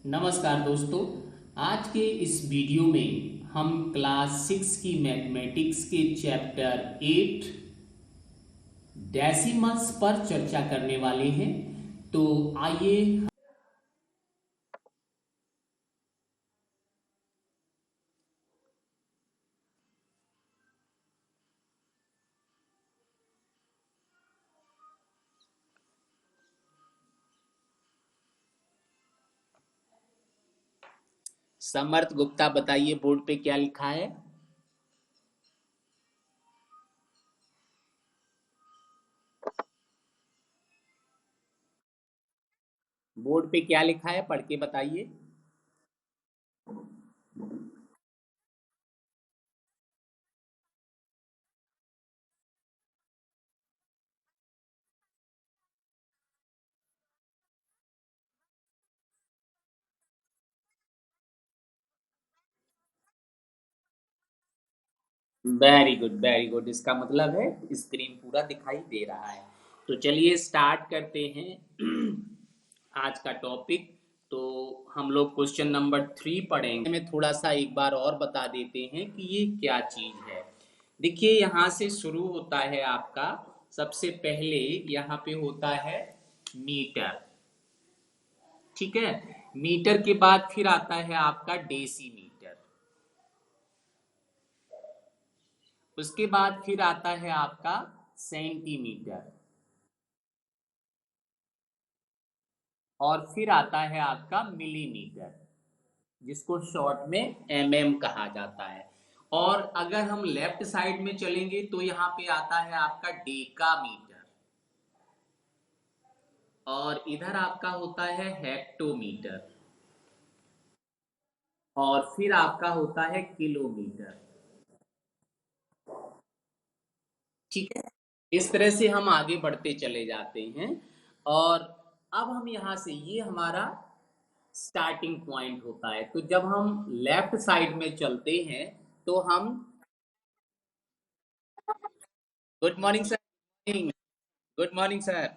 नमस्कार दोस्तों। आज के इस वीडियो में हम क्लास 6 की मैथमेटिक्स के चैप्टर 8 डेसिमल्स पर चर्चा करने वाले हैं। तो आइए समर्थ गुप्ता बताइए बोर्ड पे क्या लिखा है। बोर्ड पे क्या लिखा है पढ़ के बताइए। वेरी गुड वेरी गुड, इसका मतलब है स्क्रीन पूरा दिखाई दे रहा है। तो चलिए स्टार्ट करते हैं आज का टॉपिक। तो हम लोग क्वेश्चन नंबर 3 पढ़ेंगे। में थोड़ा सा एक बार और बता देते हैं कि ये क्या चीज है। देखिए यहाँ से शुरू होता है आपका। सबसे पहले यहाँ पे होता है मीटर। ठीक है, मीटर के बाद फिर आता है आपका डेसीमीटर। उसके बाद फिर आता है आपका सेंटीमीटर। और फिर आता है आपका मिलीमीटर, जिसको शॉर्ट में कहा जाता है। और अगर हम लेफ्ट साइड में चलेंगे तो यहाँ पे आता है आपका डेकामीटर। और इधर आपका होता है हेक्टोमीटर। और फिर आपका होता है किलोमीटर। ठीक है, इस तरह से हम आगे बढ़ते चले जाते हैं। और अब हम यहाँ से, ये हमारा स्टार्टिंग पॉइंट होता है। तो जब हम लेफ्ट साइड में चलते हैं तो हम, good morning sir. Good morning sir.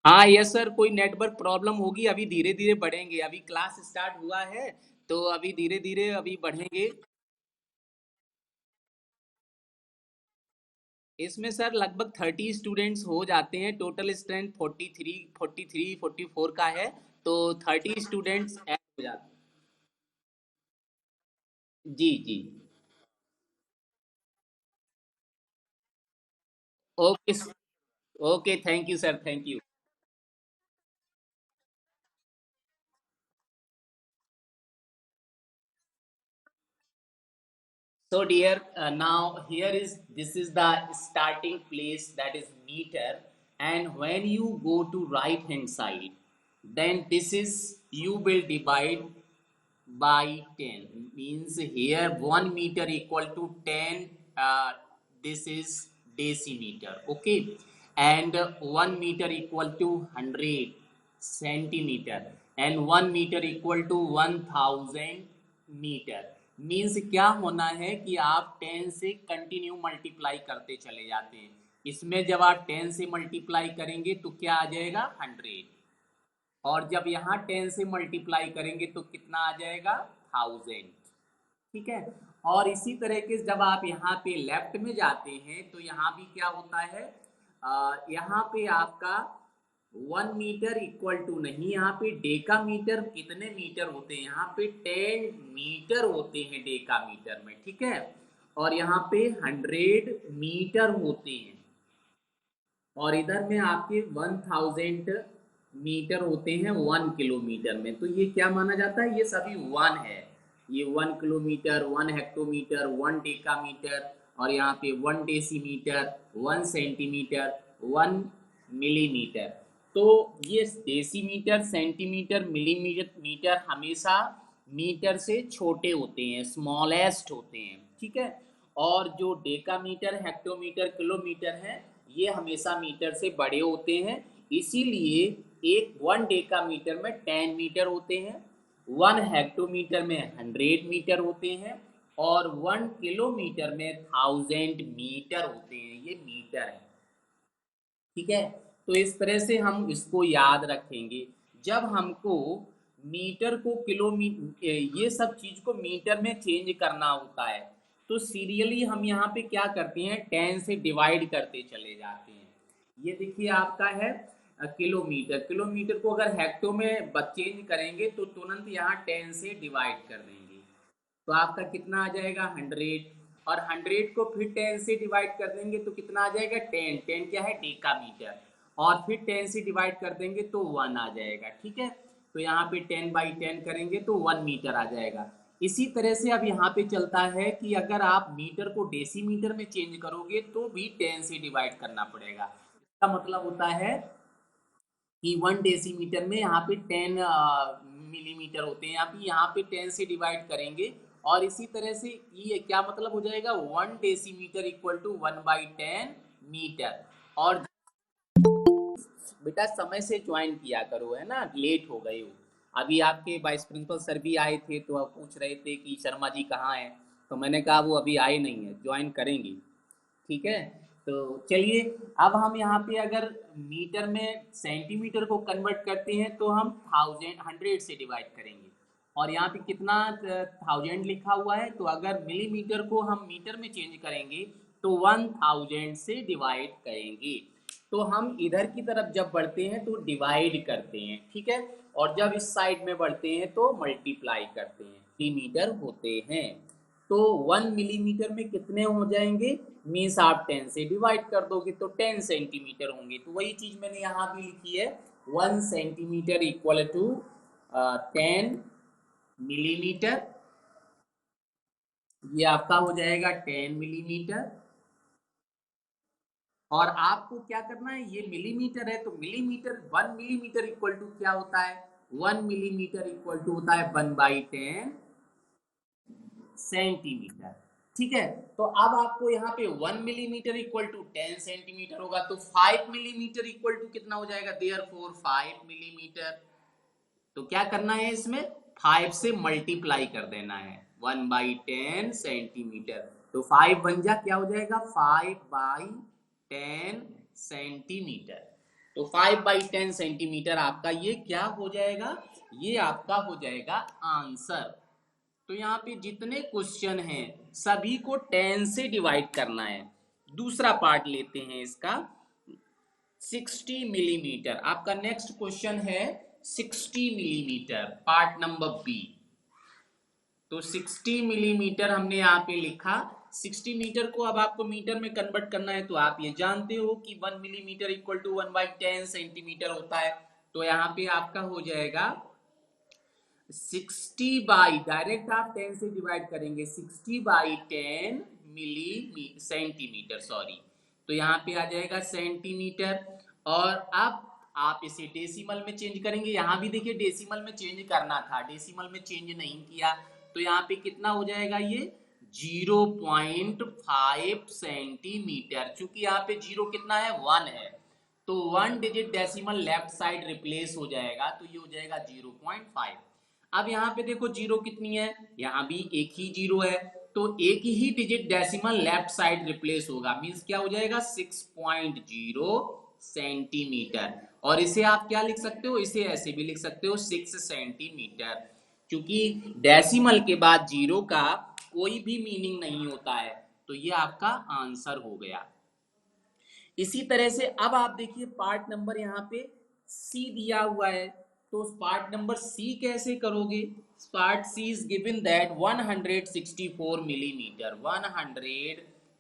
हाँ यस सर, कोई नेटवर्क प्रॉब्लम होगी। अभी धीरे धीरे बढ़ेंगे, अभी क्लास स्टार्ट हुआ है तो अभी धीरे धीरे अभी बढ़ेंगे। इसमें सर लगभग 30 स्टूडेंट्स हो जाते हैं। टोटल स्ट्रेंथ 44 का है। तो 30 स्टूडेंट्स ऐड हो जाते हैं। जी जी। Okay. Okay, thank you sir, thank you. So dear, now here is, this is the starting place, that is meter. And when you go to right hand side, then this is, you will divide by 10. Means here 1 meter equal to 10. This is decimeter. Okay. And 1 meter equal to 100 centimeter. And 1 meter equal to 1000 meter. Means क्या होना है कि आप 10 से continue multiply करते चले जाते हैं। इसमें जब आप 10 से मल्टीप्लाई करेंगे तो क्या आ जाएगा 100, और जब यहाँ 10 से मल्टीप्लाई करेंगे तो कितना आ जाएगा 1000। ठीक है। और इसी तरह के जब आप यहाँ पे लेफ्ट में जाते हैं तो यहाँ भी क्या होता है, यहाँ पे आपका 1 मीटर इक्वल टू नहीं, यहाँ पे डेका मीटर कितने मीटर होते हैं, यहाँ पे 10 मीटर होते हैं डेका मीटर में। ठीक है। और यहाँ पे 100 मीटर होते हैं, और इधर में आपके 1000 मीटर होते हैं 1 किलोमीटर में। तो ये क्या माना जाता है, ये सभी वन है। ये 1 किलोमीटर, 1 हेक्टोमीटर, 1 डेकामीटर, और यहाँ पे 1 डेसीमीटर, 1 सेंटीमीटर, 1 मिलीमीटर। तो ये डेसीमीटर, सेंटीमीटर, मिलीमीटर मीटर हमेशा मीटर से छोटे होते हैं, स्मॉलेस्ट होते हैं। ठीक है। और जो डेकामीटर, हेक्टोमीटर, किलोमीटर है, ये हमेशा मीटर से बड़े होते हैं। इसीलिए एक 1 डेकामीटर में 10 मीटर होते हैं, 1 हेक्टोमीटर में 100 मीटर होते हैं, और 1 किलोमीटर में 1000 मीटर होते हैं। ये मीटर है। ठीक है। तो इस तरह से हम इसको याद रखेंगे। जब हमको मीटर को किलोमीटर, ये सब चीज को मीटर में चेंज करना होता है, तो सीरियली हम यहाँ पे क्या करते हैं, 10 से डिवाइड करते चले जाते हैं। ये देखिए आपका है किलोमीटर। किलोमीटर को अगर हेक्टो में चेंज करेंगे तो तुरंत यहाँ 10 से डिवाइड कर देंगे, तो आपका कितना आ जाएगा 100, और 100 को फिर 10 से डिवाइड कर देंगे तो कितना आ जाएगा 10। 10 क्या है, डेकामीटर, और फिर 10 से डिवाइड कर देंगे तो 1 आ जाएगा। ठीक है। तो यहाँ पे 10/10 करेंगे तो 1 मीटर आ जाएगा। इसी तरह से अब यहाँ पे चलता है कि अगर आप मीटर को डेसीमीटर में चेंज करोगे तो भी 10 से डिवाइड करना पड़ेगा। इसका मतलब होता है कि 1 डेसीमीटर में यहाँ पे 10 मिलीमीटर होते हैं, अभी यहाँ पे 10 से डिवाइड करेंगे, और इसी तरह से ये क्या मतलब हो जाएगा, 1 डेसीमीटर इक्वल टू 1/10 मीटर। और बेटा समय से ज्वाइन किया करो, है ना, लेट हो गए हो। अभी आपके वाइस प्रिंसिपल सर भी आए थे तो आप पूछ रहे थे कि शर्मा जी कहाँ हैं, तो मैंने कहा वो अभी आए नहीं है, ज्वाइन करेंगे। ठीक है। तो चलिए, अब हम यहाँ पे अगर मीटर में सेंटीमीटर को कन्वर्ट करते हैं तो हम 100 से डिवाइड करेंगे, और यहाँ पे कितना 1000 लिखा हुआ है, तो अगर मिलीमीटर को हम मीटर में चेंज करेंगे तो 1000 से डिवाइड करेंगे। तो हम इधर की तरफ जब बढ़ते हैं तो डिवाइड करते हैं। ठीक है। और जब इस साइड में बढ़ते हैं तो मल्टीप्लाई करते हैं। मिलीमीटर होते हैं। तो 1 मिलीमीटर में कितने हो जाएंगे, मीन्स आप 10 से डिवाइड कर दोगे तो 10 सेंटीमीटर होंगे। तो वही चीज मैंने यहाँ भी लिखी है, 1 सेंटीमीटर इक्वल टू 10 मिलीमीटर। ये आपका हो जाएगा 10 मिलीमीटर। और आपको क्या करना है, ये मिलीमीटर है तो मिलीमीटर, 1 मिलीमीटर इक्वल टू क्या होता है, 1 मिलीमीटर इक्वल टू होता है 1/10 सेंटीमीटर। ठीक है। तो अब आपको यहाँ पे 1 मिलीमीटर इक्वल टू 10 सेंटीमीटर होगा, तो 5 मिलीमीटर इक्वल टू कितना हो जाएगा, देयरफॉर 5 मिलीमीटर। तो क्या करना है, इसमें 5 से मल्टीप्लाई कर देना है, 1/10 सेंटीमीटर। तो 5 बन जा क्या हो जाएगा, 5/10 सेंटीमीटर। तो 5/10 सेंटीमीटर आपका ये क्या हो जाएगा, ये आपका हो जाएगा आंसर। तो यहाँ पे जितने क्वेश्चन हैं सभी को 10 से डिवाइड करना है। दूसरा पार्ट लेते हैं इसका, 60 मिलीमीटर। आपका नेक्स्ट क्वेश्चन है 60 मिलीमीटर, पार्ट नंबर बी। तो 60 मिलीमीटर हमने यहाँ पे लिखा। 60 मीटर को अब आपको मीटर में कन्वर्ट करना है, तो आप ये जानते हो कि 1 मिलीमीटर इक्वल टू 1/10 सेंटीमीटर होता है। तो यहाँ पे आपका हो जाएगा 60 बाई, डायरेक्ट आप 10 से डिवाइड करेंगे, 60/10 मिली सेंटीमीटर, सॉरी। तो यहाँ पे आ जाएगा सेंटीमीटर। और अब आप इसे डेसिमल में चेंज करेंगे। यहाँ भी देखिए डेसिमल में चेंज करना था, डेसिमल में चेंज नहीं किया, तो यहाँ पे कितना हो जाएगा, ये 0.5 सेंटीमीटर। चूंकि यहाँ पे 0 कितना है, 1 है, तो 1 digit decimal left side replace हो जाएगा, तो ये हो जाएगा 0.5। अब यहाँ पे देखो जीरो कितनी है, यहाँ भी एक ही जीरो है, तो एक ही digit decimal left side replace होगा, मींस क्या हो जाएगा 6.0 सेंटीमीटर। और इसे आप क्या लिख सकते हो, इसे ऐसे भी लिख सकते हो 6 सेंटीमीटर, क्योंकि डेसिमल के बाद जीरो का कोई भी मीनिंग नहीं होता है। तो ये आपका आंसर हो गया। इसी तरह से अब आप देखिए पार्ट नंबर यहाँ पे सी दिया हुआ है, तो उस पार्ट नंबर सी कैसे करोगे। Part C is given that 164 millimetre,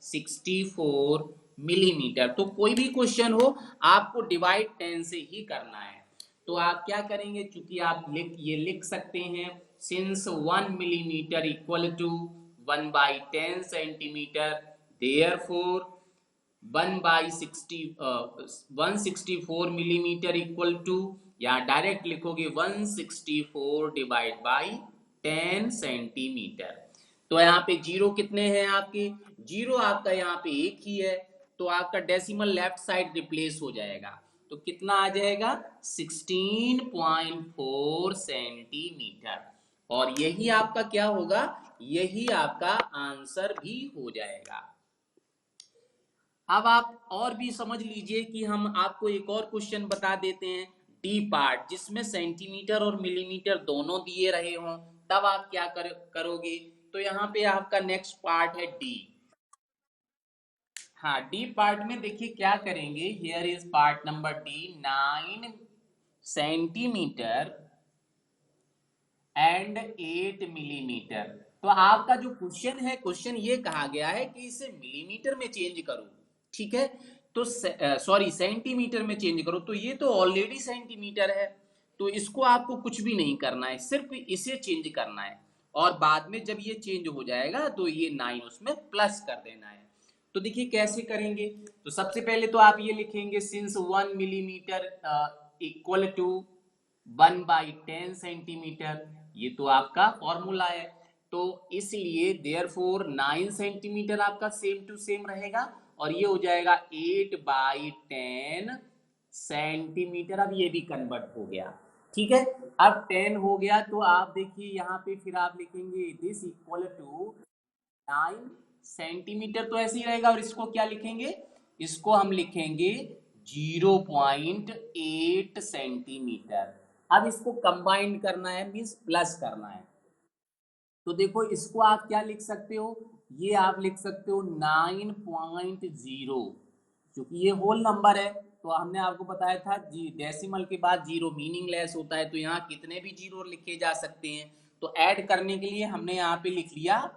164 millimetre. तो कोई भी क्वेश्चन हो आपको डिवाइड 10 से ही करना है। तो आप क्या करेंगे, चूंकि आप ये लिख सकते हैं since 1 millimetre equal to 1/10 centimetre, therefore 1/164 millimetre equal to, या डायरेक्ट लिखोगे 164 डिवाइड बाई 10 सेंटीमीटर। तो यहाँ पे जीरो कितने हैं आपके, जीरो आपका यहाँ पे एक ही है, तो आपका डेसिमल लेफ्ट साइड रिप्लेस हो जाएगा, तो कितना आ जाएगा 16.4 सेंटीमीटर। और यही आपका क्या होगा, यही आपका आंसर भी हो जाएगा। अब आप और भी समझ लीजिए कि हम आपको एक और क्वेश्चन बता देते हैं डी पार्ट, जिसमें सेंटीमीटर और मिलीमीटर दोनों दिए रहे हों, तब आप क्या करोगे। तो यहाँ पे आपका नेक्स्ट पार्ट है डी। हाँ, डी पार्ट में देखिए क्या करेंगे, here is part number D, 9 centimetre and 8 millimetre. तो आपका जो क्वेश्चन है, क्वेश्चन ये कहा गया है कि इसे मिलीमीटर में चेंज करो, ठीक है, तो सॉरी सेंटीमीटर में चेंज करो। तो ये तो ऑलरेडी सेंटीमीटर है, तो इसको आपको कुछ भी नहीं करना है, सिर्फ इसे चेंज करना है, और बाद में जब ये चेंज हो जाएगा तो ये 9 उसमें प्लस कर देना है। तो देखिए कैसे करेंगे। तो सबसे पहले तो आप ये लिखेंगे since 1 millimetre equal to 1/10 centimetre, ये तो आपका फॉर्मूला है। तो इसलिए देयरफॉर 9 सेंटीमीटर आपका सेम टू सेम रहेगा, और ये हो जाएगा 8/10 सेंटीमीटर। अब ये भी कन्वर्ट हो गया, ठीक है। अब 10 हो गया, तो आप देखिए यहाँ पे फिर आप लिखेंगे दिस इक्वल टू 9 सेंटीमीटर, तो ऐसे ही रहेगा। और इसको क्या लिखेंगे, इसको हम लिखेंगे 0.8 सेंटीमीटर। अब इसको कंबाइंड करना है, मीन्स प्लस करना है। तो देखो इसको आप क्या लिख सकते हो, ये आप लिख सकते हो 9.0, क्योंकि ये होल नंबर है। तो हमने आपको बताया था जी डेसिमल के बाद जीरो मीनिंगलेस होता है, तो यहाँ कितने भी जीरो लिखे जा सकते हैं। तो ऐड करने के लिए हमने यहाँ पे लिख लिया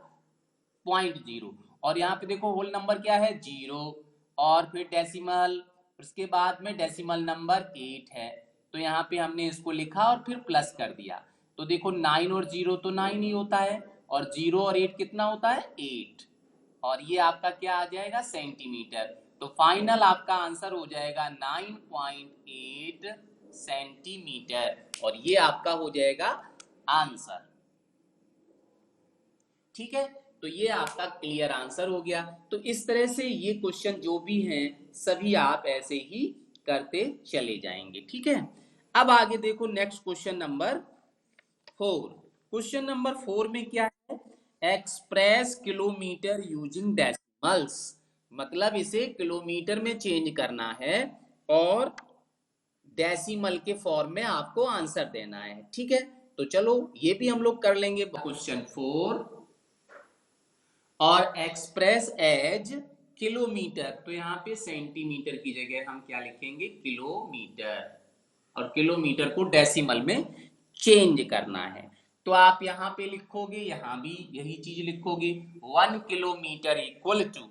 0.0, और यहाँ पे देखो होल नंबर क्या है जीरो, और फिर डेसिमल, उसके बाद में डेसिमल नंबर 8 है। तो यहाँ पे हमने इसको लिखा और फिर प्लस कर दिया। तो देखो 9 और 0 तो 9 ही होता है, और 0 और 8 कितना होता है 8, और ये आपका क्या आ जाएगा सेंटीमीटर। तो फाइनल आपका आंसर हो जाएगा 9.8 सेंटीमीटर, और ये आपका हो जाएगा आंसर, ठीक है। तो ये आपका क्लियर आंसर हो गया। तो इस तरह से ये क्वेश्चन जो भी हैं सभी आप ऐसे ही करते चले जाएंगे, ठीक है। अब आगे देखो next question number 4। Question number 4 में क्या है, एक्सप्रेस किलोमीटर यूजिंग डेसिमल्स, मतलब इसे किलोमीटर में चेंज करना है और डेसिमल के फॉर्म में आपको आंसर देना है, ठीक है। तो चलो ये भी हम लोग कर लेंगे। क्वेश्चन 4, और एक्सप्रेस एज किलोमीटर, तो यहाँ पे सेंटीमीटर की जगह हम क्या लिखेंगे किलोमीटर, और किलोमीटर को डेसिमल में चेंज करना है। तो आप यहाँ पे लिखोगे, यहाँ भी यही चीज लिखोगे, 1 किलोमीटर इक्वल टू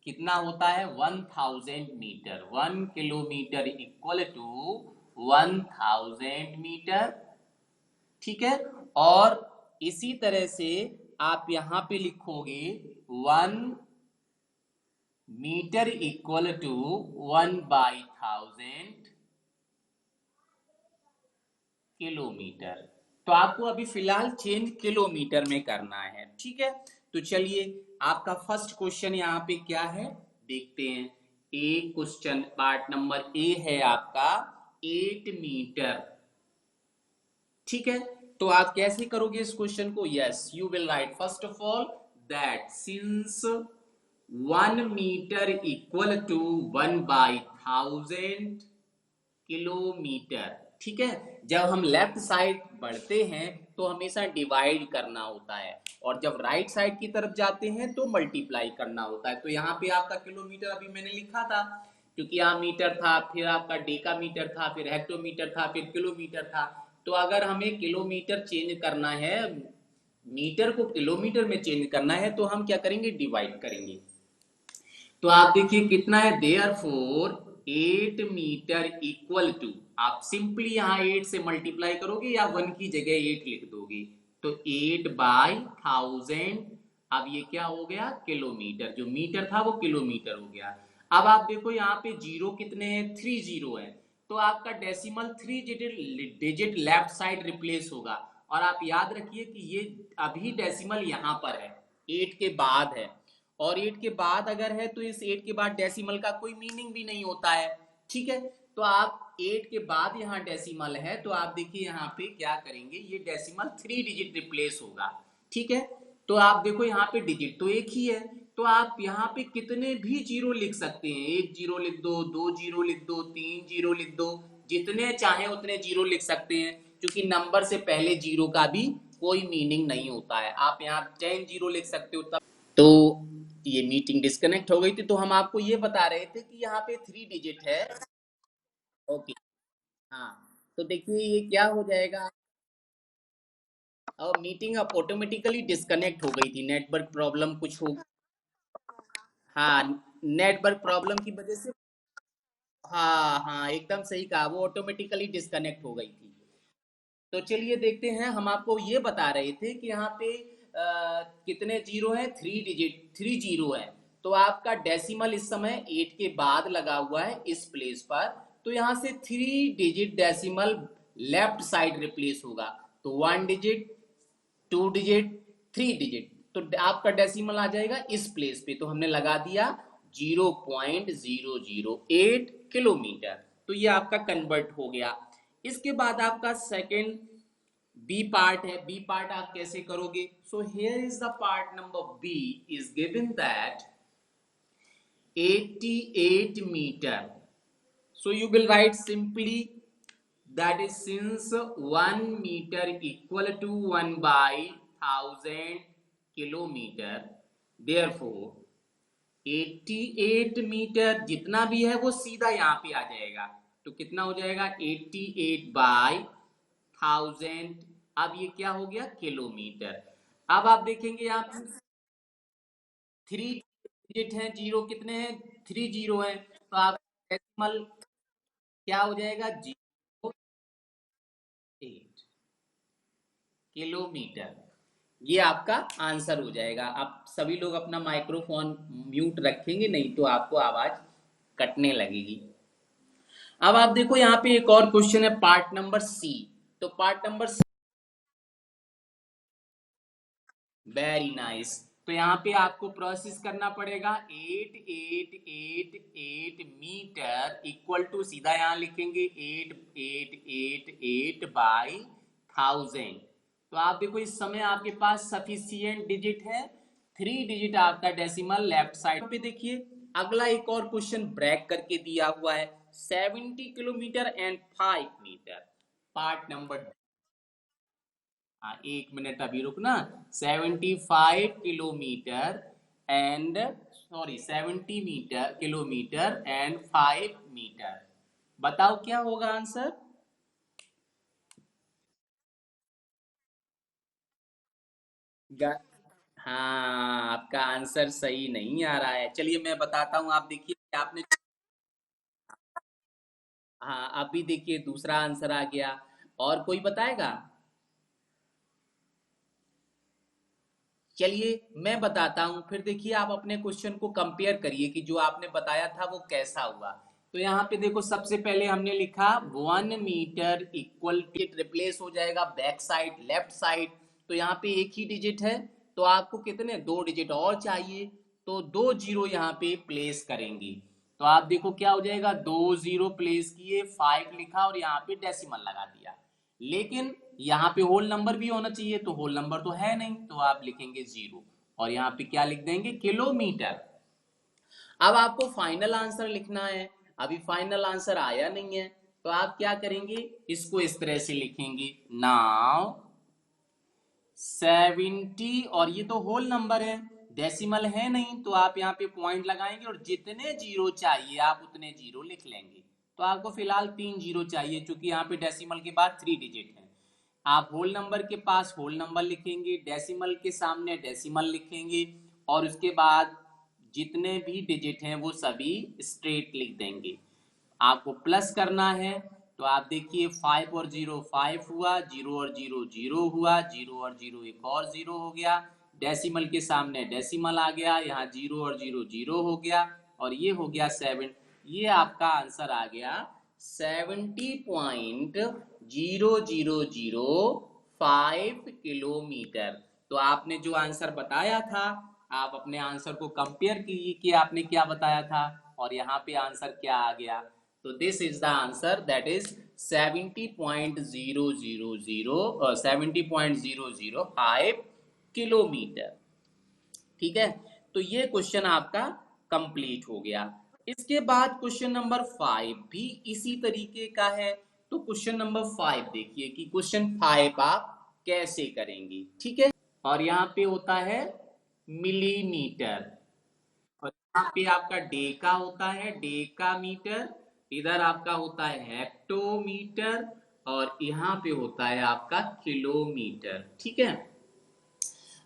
कितना होता है 1000 metre, 1 kilometre equal to 1000 metre, ठीक है। और इसी तरह से आप यहां पे लिखोगे 1 मीटर इक्वल टू 1/1000 किलोमीटर। तो आपको अभी फिलहाल चेंज किलोमीटर में करना है, ठीक है। तो चलिए आपका फर्स्ट क्वेश्चन यहाँ पे क्या है देखते हैं। ए क्वेश्चन पार्ट नंबर ए है आपका 8 मीटर, ठीक है। तो आप कैसे करोगे इस क्वेश्चन को? Yes, you will write first of all that since 1 metre equal to 1/1000 kilometre. ठीक है, जब हम लेफ्ट साइड बढ़ते हैं तो हमेशा डिवाइड करना होता है, और जब राइट साइड की तरफ जाते हैं तो मल्टीप्लाई करना होता है। तो यहाँ पे आपका किलोमीटर अभी मैंने लिखा था, क्योंकि यहाँ मीटर था, फिर आपका डेका मीटर था, फिर हेक्टोमीटर था, फिर किलोमीटर था। तो अगर हमें किलोमीटर चेंज करना है, मीटर को किलोमीटर में चेंज करना है, तो हम क्या करेंगे? डिवाइड करेंगे। तो आप देखिए कितना है, therefore 8 metre equal to, आप सिंपली यहाँ 8 से मल्टीप्लाई करोगे या 1 की जगह 8 लिख दोगे, तो 8/1000। अब ये क्या हो गया? किलोमीटर। जो मीटर था वो किलोमीटर हो गया। अब आप देखो यहाँ पे जीरो कितने हैं? 3 जीरो है। तो आपका decimal 3 digit left side replace होगा। और आप याद रखिए कि ये अभी डेसिमल यहाँ पर है, 8 के बाद है, और 8 के बाद अगर है तो इस 8 के बाद डेसिमल का कोई मीनिंग भी नहीं होता है। ठीक है, तो आप 8 के बाद यहाँ डेसिमल है, तो आप देखिए यहाँ पे क्या करेंगे, ये डेसिमल 3 डिजिट रिप्लेस होगा। ठीक है, तो आप देखो यहाँ पे डिजिट तो एक ही है, तो आप यहाँ पे कितने भी जीरो लिख सकते हैं। 1 जीरो लिख दो, 2 जीरो लिख दो, 3 जीरो लिख दो, जितने चाहे उतने जीरो लिख सकते हैं, क्योंकि नंबर से पहले जीरो का भी कोई मीनिंग नहीं होता है। आप यहाँ 10 जीरो लिख सकते हो। तब तो ये मीटिंग डिस्कनेक्ट हो गई थी, तो हम आपको ये बता रहे थे कि यहाँ पे 3 डिजिट है। ओके, हाँ, तो देखिए ये क्या हो जाएगा, और मीटिंग अब ऑटोमेटिकली डिस्कनेक्ट हो गई थी, नेटवर्क प्रॉब्लम कुछ हो। हाँ, नेटवर्क प्रॉब्लम की वजह से। हाँ हाँ, एकदम सही कहा, वो ऑटोमेटिकली डिस्कनेक्ट हो गई थी। तो चलिए देखते हैं, हम आपको ये बता रहे थे कि यहाँ पे कितने जीरो हैं? 3 जीरो है। तो आपका डेसिमल इस समय 8 के बाद लगा हुआ है इस प्लेस पर, तो यहाँ से 3 digit decimal left side replace होगा। तो 1 डिजिट, 2 डिजिट, 3 डिजिट, तो आपका डेसिमल आ जाएगा इस प्लेस पे, तो हमने लगा दिया 0.008 किलोमीटर। तो ये आपका कन्वर्ट हो गया। इसके बाद आपका सेकंड बी पार्ट है। बी पार्ट आप कैसे करोगे? So here is the part number B, is given that 88 metre. So you will write simply that is since 1 meter equal to 1/1000 kilometer, therefore 88 metre जितना भी है वो सीधा यहाँ पे आ जाएगा। तो कितना हो जाएगा? 88/1000। अब ये क्या हो गया? किलोमीटर। अब आप देखेंगे यहाँ पे 3 डिजिट है, जीरो कितने हैं? 3 जीरो है, तो आप डेसिमल क्या हो जाएगा? 0.8 किलोमीटर। ये आपका आंसर हो जाएगा। आप सभी लोग अपना माइक्रोफोन म्यूट रखेंगे, नहीं तो आपको आवाज कटने लगेगी। अब आप देखो यहाँ पे एक और क्वेश्चन है, पार्ट नंबर सी। तो part number C, very nice. तो यहाँ पे आपको प्रोसेस करना पड़ेगा। 8888 मीटर इक्वल टू, सीधा यहाँ लिखेंगे 8888/1000। तो आप देखो इस समय आपके पास सफिशियंट डिजिट है, 3 डिजिट आपका डेसिमल लेफ्ट साइड पे। देखिए अगला एक और क्वेश्चन ब्रेक करके दिया हुआ है, 70 kilometre and 5 metre. Part number, हाँ 1 मिनट अभी रुकना। 75 kilometre and, sorry 70 kilometre and 5 metre. बताओ क्या होगा आंसर? गा- हाँ, आपका आंसर सही नहीं आ रहा है। चलिए मैं बताता हूँ, आप देखिए कि आपने, हाँ अभी देखिए दूसरा आंसर आ गया। और कोई बताएगा? चलिए मैं बताता हूं, फिर देखिए आप अपने क्वेश्चन को कंपेयर करिए कि जो आपने बताया था वो कैसा हुआ। तो यहाँ पे देखो सबसे पहले हमने लिखा 1 मीटर इक्वल, रिप्लेस हो जाएगा बैक साइड लेफ्ट साइड। तो यहाँ पे एक ही डिजिट है, तो आपको कितने 2 डिजिट और चाहिए, तो 2 जीरो यहाँ पे प्लेस करेंगे। तो आप देखो क्या हो जाएगा, 2 जीरो प्लेस किए, 5 लिखा और यहाँ पे डेसिमल लगा दिया। लेकिन यहाँ पे होल नंबर भी होना चाहिए, तो होल नंबर तो है नहीं, तो आप लिखेंगे 0 और यहाँ पे क्या लिख देंगे, किलोमीटर। अब आपको फाइनल आंसर लिखना है, अभी फाइनल आंसर आया नहीं है, तो आप क्या करेंगे, इसको इस तरह से लिखेंगे, नाउ 70, और ये तो होल नंबर है, डेसिमल है नहीं, तो आप यहाँ पे पॉइंट लगाएंगे और जितने जीरो चाहिए आप उतने जीरो लिख लेंगे। तो आपको फिलहाल 3 जीरो चाहिए, क्योंकि यहाँ पे डेसिमल के बाद 3 डिजिट है। आप होल नंबर के पास होल नंबर लिखेंगे, डेसिमल के सामने डेसिमल लिखेंगे, और उसके बाद जितने भी डिजिट हैं वो सभी स्ट्रेट लिख देंगे। आपको प्लस करना है, तो आप देखिए 5 और 0 5 हुआ, 0 और 0 0 हुआ, 0 और 0 एक और 0 हो गया, डेसिमल के सामने डेसिमल आ गया, यहाँ 0 और 0 0 हो गया, और ये हो गया 7। ये आपका आंसर आ गया 70.0005 किलोमीटर। तो आपने जो आंसर बताया था, आप अपने आंसर को कंपेयर कीजिए कि आपने क्या बताया था और यहाँ पे आंसर क्या आ गया। तो this is the answer, that is 70.005 kilometre. ठीक है, तो ये क्वेश्चन आपका कंप्लीट हो गया। इसके बाद क्वेश्चन नंबर 5 भी इसी तरीके का है। तो क्वेश्चन नंबर 5 देखिए कि क्वेश्चन 5 आप कैसे करेंगे। ठीक है, और यहाँ पे होता है मिलीमीटर, और यहाँ पे आपका डेका होता है, डेका मीटर, इधर आपका होता है हेक्टोमीटर, और यहाँ पे होता है आपका किलोमीटर। ठीक है,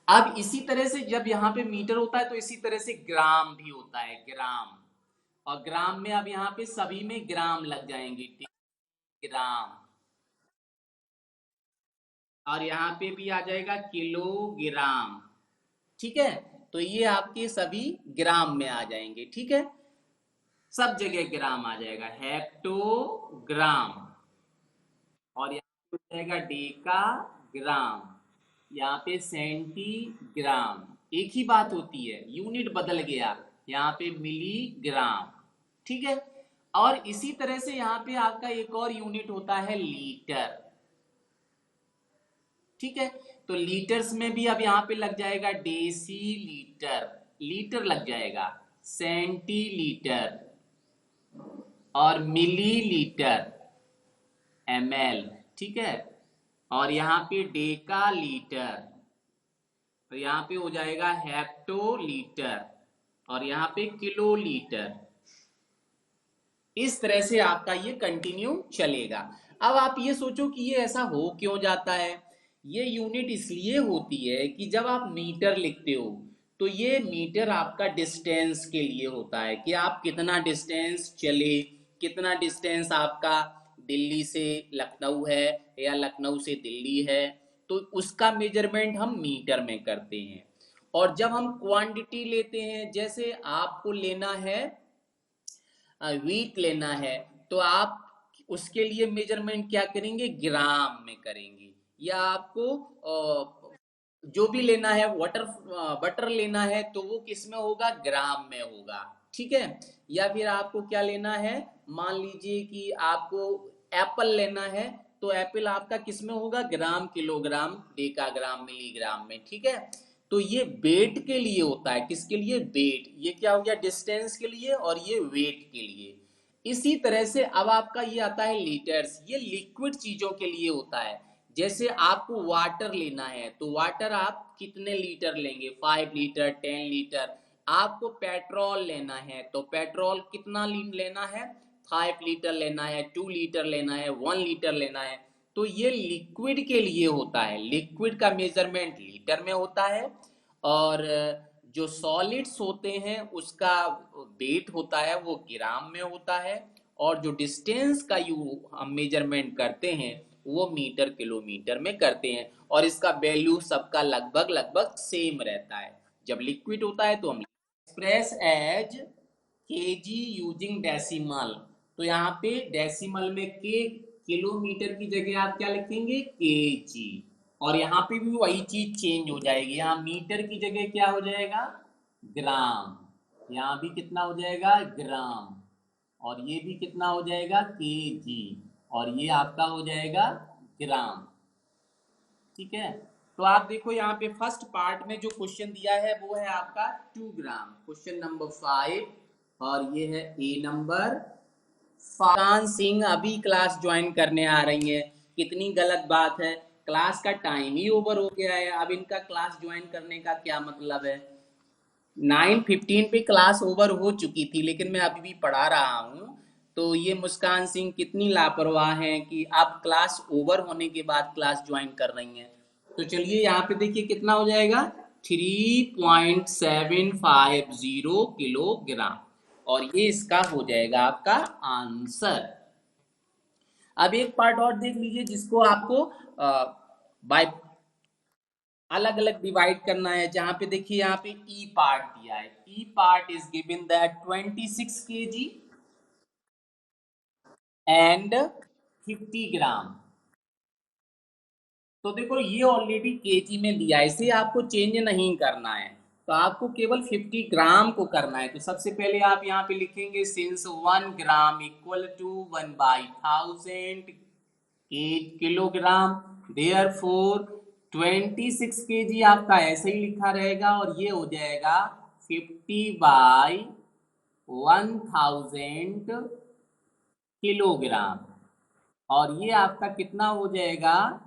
अब इसी तरह से जब यहाँ पे मीटर होता है तो इसी तरह से ग्राम भी होता है, ग्राम, और ग्राम में अब यहाँ पे सभी में ग्राम लग जाएंगे, ग्राम, और यहाँ पे भी आ जाएगा किलोग्राम। ठीक है, तो ये आपके सभी ग्राम में आ जाएंगे। ठीक है, सब जगह ग्राम आ जाएगा, हेक्टोग्राम, और यहाँ पे हो जाएगा डेका ग्राम, यहाँ पे सेंटीग्राम, एक ही बात होती है, यूनिट बदल गया, यहाँ पे मिलीग्राम। ठीक है, और इसी तरह से यहाँ पे आपका एक और यूनिट होता है लीटर। ठीक है, तो लीटर्स में भी अब यहाँ पे लग जाएगा डेसी लीटर, लीटर लग जाएगा, सेंटीलीटर, और मिलीलीटर, ml। ठीक है, और यहाँ पे डेका लीटर, तो यहाँ पे हो जाएगा हेक्टोलीटर, और यहाँ पे किलोलीटर। इस तरह से आपका ये कंटिन्यू चलेगा। अब आप ये सोचो कि ये ऐसा हो क्यों जाता है। ये यूनिट इसलिए होती है कि जब आप मीटर लिखते हो तो ये मीटर आपका डिस्टेंस के लिए होता है, कि आप कितना डिस्टेंस चले, कितना डिस्टेंस आपका दिल्ली से लखनऊ है या लखनऊ से दिल्ली है, तो उसका मेजरमेंट हम मीटर में करते हैं। और जब हम क्वांटिटी लेते हैं, जैसे आपको लेना है वीट लेना है, तो आप उसके लिए मेजरमेंट क्या करेंगे, ग्राम में करेंगे। या आपको जो भी लेना है, बटर लेना है, तो वो किस में होगा, ग्राम में होगा। ठीक है, या फिर आपको क्या लेना है, मान लीजिए कि आपको एप्पल लेना है, तो एप्पल आपका किस में होगा, ग्राम, किलोग्राम, डेकाग्राम, मिलीग्राम में। ठीक है, तो ये वेट के लिए होता है, किसके लिए, वेट, ये क्या हो गया, डिस्टेंस के लिए, और ये वेट के लिए। इसी तरह से अब आपका ये आता है लीटर्स, ये लिक्विड चीजों के लिए होता है। जैसे आपको वाटर लेना है, तो वाटर आप कितने लीटर लेंगे, 5 लीटर, 10 लीटर। आपको पेट्रोल लेना है, तो पेट्रोल कितना लेना है, 5 लीटर लेना है, 2 लीटर लेना है, 1 लीटर लेना है। तो ये लिक्विड के लिए होता है, लिक्विड का मेजरमेंट लीटर में होता है, और जो सॉलिड्स होते हैं उसका वेट होता है वो ग्राम में होता है, और जो डिस्टेंस का हम मेजरमेंट करते हैं वो मीटर किलोमीटर में करते हैं, और इसका वैल्यू सबका लगभग लगभग सेम रहता है। जब लिक्विड होता है तो हम express as K G using decimal, तो यहाँ पे डेसिमल में के, किलोमीटर की जगह आप क्या लिखेंगे, केजी, और यहाँ पे भी वही चीज चेंज हो जाएगी, यहाँ मीटर की जगह क्या हो जाएगा, ग्राम, यहाँ भी कितना हो जाएगा, ग्राम, और ये भी कितना हो जाएगा, केजी, और ये आपका हो जाएगा ग्राम। ठीक है, तो आप देखो यहाँ पे फर्स्ट पार्ट में जो क्वेश्चन दिया है वो है आपका 2 ग्राम, क्वेश्चन नंबर 5। और ये है ए नंबर। फारहान सिंह अभी क्लास ज्वाइन करने आ रही है। कितनी गलत बात है, क्लास का टाइम ही ओवर हो गया है, अब इनका क्लास ज्वाइन करने का क्या मतलब है। 9:15 पे क्लास ओवर हो चुकी थी लेकिन मैं अभी भी पढ़ा रहा हूँ। तो ये मुस्कान सिंह कितनी लापरवाह हैं कि अब क्लास ओवर होने के बाद क्लास ज्वाइन कर रही हैं। तो चलिए यहाँ पे देखिए कितना हो जाएगा, 3.750 किलोग्राम, और ये इसका हो जाएगा आपका आंसर। अब एक पार्ट और देख लीजिए जिसको आपको बाय अलग अलग डिवाइड करना है, जहां पे देखिए यहाँ पे ई पार्ट दिया है। E part is given that 26 KG and 50 gram. तो देखो ये ऑलरेडी केजी में दिया है, इसे आपको चेंज नहीं करना है, तो आपको केवल 50 ग्राम को करना है। तो सबसे पहले आप यहाँ पे लिखेंगे since 1 gram equal to 1/1000 kilogram, therefore 26 K G आपका ऐसे ही लिखा रहेगा, और ये हो जाएगा 50/1000 किलोग्राम। और ये आपका कितना हो जाएगा,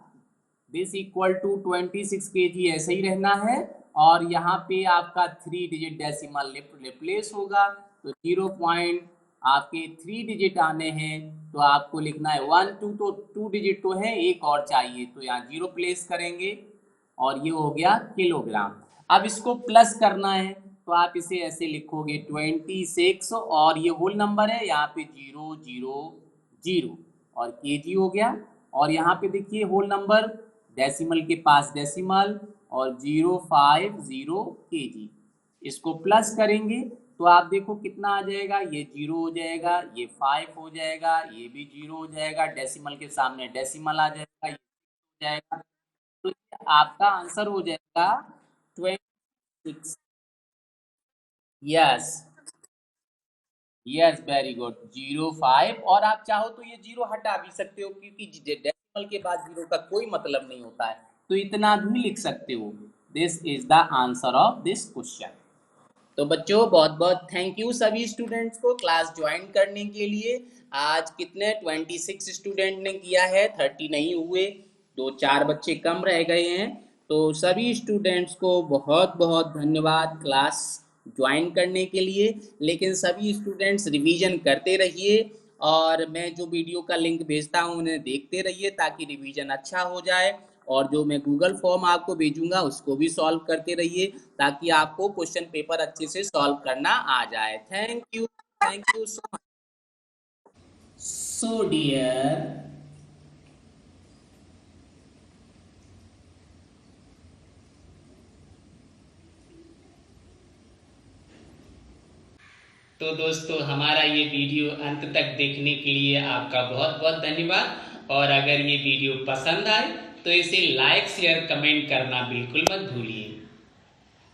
दिस इक्वल टू 26 केजी ऐसे ही रहना है, और यहाँ पे आपका 3 डिजिट डेसिमल रिप्लेस होगा। तो 0 पॉइंट आपके 3 डिजिट आने हैं, तो आपको लिखना है 1 2, तो 2 डिजिट तो है, एक और चाहिए, तो यहाँ 0 प्लेस करेंगे, और ये हो गया किलोग्राम। अब इसको प्लस करना है, तो आप इसे ऐसे लिखोगे 26, और ये होल नंबर है, यहाँ पे 000 और केजी हो गया। और यहाँ पे देखिए होल नंबर, डेसिमल के पास डेसिमल, और 050 केजी। इसको प्लस करेंगे तो आप देखो कितना आ जाएगा, ये 0 हो जाएगा, ये 5 हो जाएगा, ये भी 0 हो जाएगा, डेसिमल के सामने डेसिमल आ जाएगा, ये हो जाएगा। तो ये आपका आंसर हो जाएगा 26। Yes, yes, very good, 0.5। और आप चाहो तो ये 0 हटा भी सकते हो, क्योंकि डेसिमल के बाद 0 का कोई मतलब नहीं होता है, तो इतना भी लिख सकते हो। This is the answer of this question. तो बच्चों बहुत बहुत थैंक यू सभी स्टूडेंट्स को क्लास ज्वाइन करने के लिए। आज कितने 26 स्टूडेंट ने किया है, 30 नहीं हुए, 2-4 बच्चे कम रह गए हैं। तो सभी स्टूडेंट्स को बहुत बहुत धन्यवाद क्लास ज्वाइन करने के लिए। लेकिन सभी स्टूडेंट्स रिवीजन करते रहिए, और मैं जो वीडियो का लिंक भेजता हूँ उन्हें देखते रहिए ताकि रिवीजन अच्छा हो जाए। और जो मैं गूगल फॉर्म आपको भेजूंगा उसको भी सॉल्व करते रहिए, ताकि आपको क्वेश्चन पेपर अच्छे से सॉल्व करना आ जाए। Thank you so much. So dear, तो दोस्तों हमारा ये वीडियो अंत तक देखने के लिए आपका बहुत बहुत धन्यवाद। और अगर ये वीडियो पसंद आए तो इसे लाइक शेयर कमेंट करना बिल्कुल मत भूलिए।